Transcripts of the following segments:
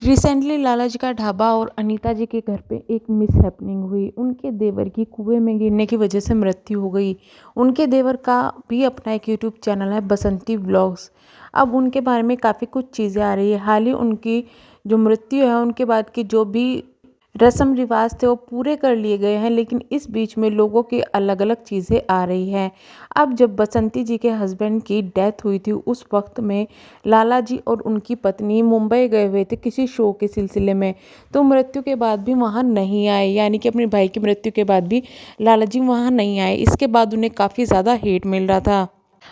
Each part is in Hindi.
रिसेंटली लाला जी का ढाबा और अनीता जी के घर पे एक मिसहैपनिंग हुई। उनके देवर की कुएं में गिरने की वजह से मृत्यु हो गई। उनके देवर का भी अपना एक यूट्यूब चैनल है, बसंती व्लॉग्स। अब उनके बारे में काफ़ी कुछ चीज़ें आ रही है। हाल ही उनकी जो मृत्यु है, उनके बाद की जो भी रस्म रिवाज थे वो पूरे कर लिए गए हैं, लेकिन इस बीच में लोगों की अलग अलग चीज़ें आ रही हैं। अब जब बसंती जी के हस्बैंड की डेथ हुई थी, उस वक्त में लाला जी और उनकी पत्नी मुंबई गए हुए थे किसी शो के सिलसिले में। तो मृत्यु के बाद भी वहाँ नहीं आए, यानी कि अपने भाई की मृत्यु के बाद भी लाला जी वहाँ नहीं आए। इसके बाद उन्हें काफ़ी ज़्यादा हेट मिल रहा था।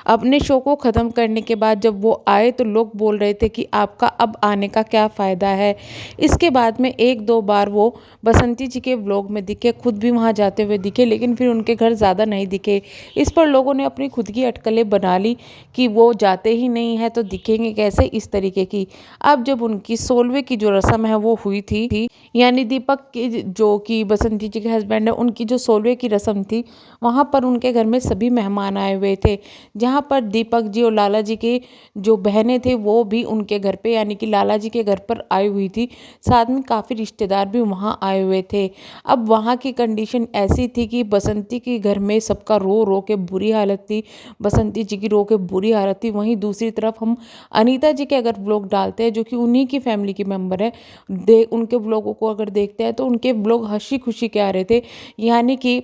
अपने शो को ख़त्म करने के बाद जब वो आए तो लोग बोल रहे थे कि आपका अब आने का क्या फ़ायदा है। इसके बाद में एक दो बार वो बसंती जी के व्लॉग में दिखे, खुद भी वहाँ जाते हुए दिखे, लेकिन फिर उनके घर ज़्यादा नहीं दिखे। इस पर लोगों ने अपनी खुद की अटकलें बना ली कि वो जाते ही नहीं हैं तो दिखेंगे कैसे, इस तरीके की। अब जब उनकी 16वीं की जो रस्म है वो हुई थी, यानी दीपक की जो कि बसंती जी के हस्बैंड है, उनकी जो 16वीं की रस्म थी, वहाँ पर उनके घर में सभी मेहमान आए हुए थे। जहाँ पर दीपक जी और लाला जी के जो बहनें थे वो भी उनके घर पे, यानी कि लाला जी के घर पर आई हुई थी। साथ में काफ़ी रिश्तेदार भी वहाँ आए हुए थे। अब वहाँ की कंडीशन ऐसी थी कि बसंती के घर में सबका रो रो के बुरी हालत थी, बसंती जी की रो के बुरी हालत थी। वहीं दूसरी तरफ हम अनीता जी के अगर व्लॉग डालते हैं, जो कि उन्हीं की फैमिली के मेंबर है, उनके व्लॉगों को अगर देखते हैं तो उनके व्लॉग हंसी खुशी के आ रहे थे। यानी कि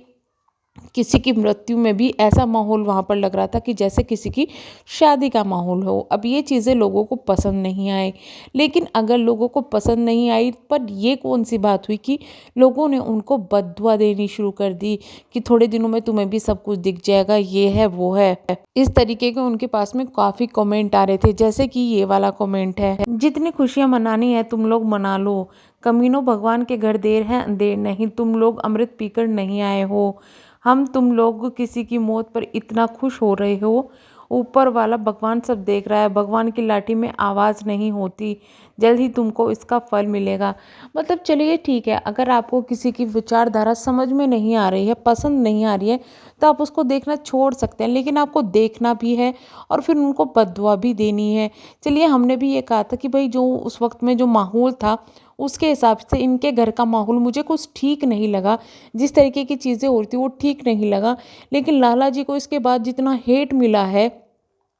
किसी की मृत्यु में भी ऐसा माहौल वहाँ पर लग रहा था कि जैसे किसी की शादी का माहौल हो। अब ये चीज़ें लोगों को पसंद नहीं आई, लेकिन अगर लोगों को पसंद नहीं आई, पर ये कौन सी बात हुई कि लोगों ने उनको बद्दुआ देनी शुरू कर दी कि थोड़े दिनों में तुम्हें भी सब कुछ दिख जाएगा, ये है वो है। इस तरीके के उनके पास में काफ़ी कमेंट आ रहे थे, जैसे कि ये वाला कमेंट है, जितनी खुशियाँ मनानी है तुम लोग मना लो, कमीनों भगवान के घर देर है अंधेर नहीं, तुम लोग अमृत पीकर नहीं आए हो। हम तुम लोग किसी की मौत पर इतना खुश हो रहे हो, ऊपर वाला भगवान सब देख रहा है, भगवान की लाठी में आवाज़ नहीं होती, जल्द ही तुमको इसका फल मिलेगा। मतलब चलिए ठीक है, अगर आपको किसी की विचारधारा समझ में नहीं आ रही है, पसंद नहीं आ रही है, तो आप उसको देखना छोड़ सकते हैं, लेकिन आपको देखना भी है और फिर उनको बद्दुआ भी देनी है। चलिए, हमने भी ये कहा था कि भाई जो उस वक्त में जो माहौल था, उसके हिसाब से इनके घर का माहौल मुझे कुछ ठीक नहीं लगा, जिस तरीके की चीज़ें हो रही थी वो ठीक नहीं लगा। लेकिन लाला जी को इसके बाद जितना हेट मिला है,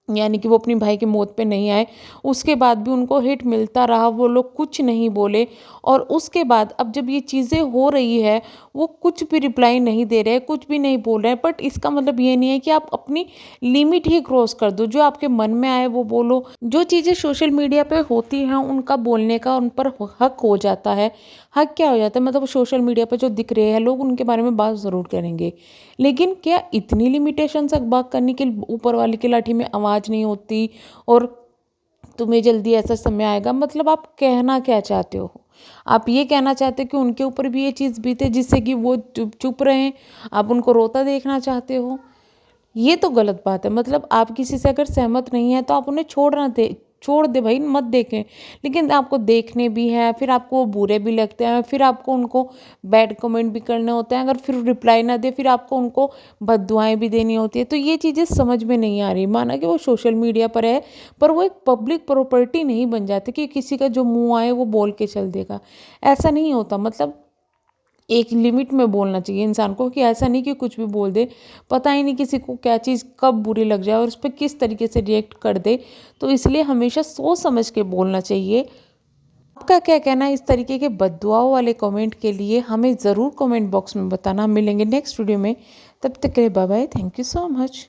यानी कि वो अपनी भाई की मौत पे नहीं आए, उसके बाद भी उनको हिट मिलता रहा, वो लोग कुछ नहीं बोले। और उसके बाद अब जब ये चीज़ें हो रही है, वो कुछ भी रिप्लाई नहीं दे रहे हैं, कुछ भी नहीं बोल रहे हैं। बट इसका मतलब ये नहीं है कि आप अपनी लिमिट ही क्रॉस कर दो, जो आपके मन में आए वो बोलो। जो चीज़ें सोशल मीडिया पे होती हैं उनका बोलने का उन पर हक हो जाता है। हक क्या हो जाता है, मतलब सोशल मीडिया पे जो दिख रहे हैं लोग उनके बारे में बात ज़रूर करेंगे, लेकिन क्या इतनी लिमिटेशन तक बात करने के ऊपर वाले की लाठी में आवाज़ नहीं होती और तुम्हें जल्दी ऐसा समय आएगा। मतलब आप कहना क्या चाहते हो? आप ये कहना चाहते हो कि उनके ऊपर भी ये चीज़ बीते जिससे कि वो चुप चुप रहें? आप उनको रोता देखना चाहते हो? ये तो गलत बात है। मतलब आप किसी से अगर सहमत नहीं है तो आप उन्हें छोड़ दे भाई, मत देखें। लेकिन आपको देखने भी हैं, फिर आपको वो बुरे भी लगते हैं, फिर आपको उनको बैड कमेंट भी करने होते हैं। अगर फिर रिप्लाई ना दे, फिर आपको उनको बद्दुआएँ भी देनी होती है। तो ये चीज़ें समझ में नहीं आ रही। माना कि वो सोशल मीडिया पर है, पर वो एक पब्लिक प्रॉपर्टी नहीं बन जाती कि किसी का जो मुँह आए वो बोल के चल देगा। ऐसा नहीं होता। मतलब एक लिमिट में बोलना चाहिए इंसान को, कि ऐसा नहीं कि कुछ भी बोल दे, पता ही नहीं किसी को क्या चीज़ कब बुरी लग जाए और उस पर किस तरीके से रिएक्ट कर दे। तो इसलिए हमेशा सोच समझ के बोलना चाहिए। आपका क्या कहना है इस तरीके के बद्दुआओं वाले कमेंट के लिए? हमें ज़रूर कमेंट बॉक्स में बताना। मिलेंगे नेक्स्ट वीडियो में, तब तक के लिए bye bye, thank you so much.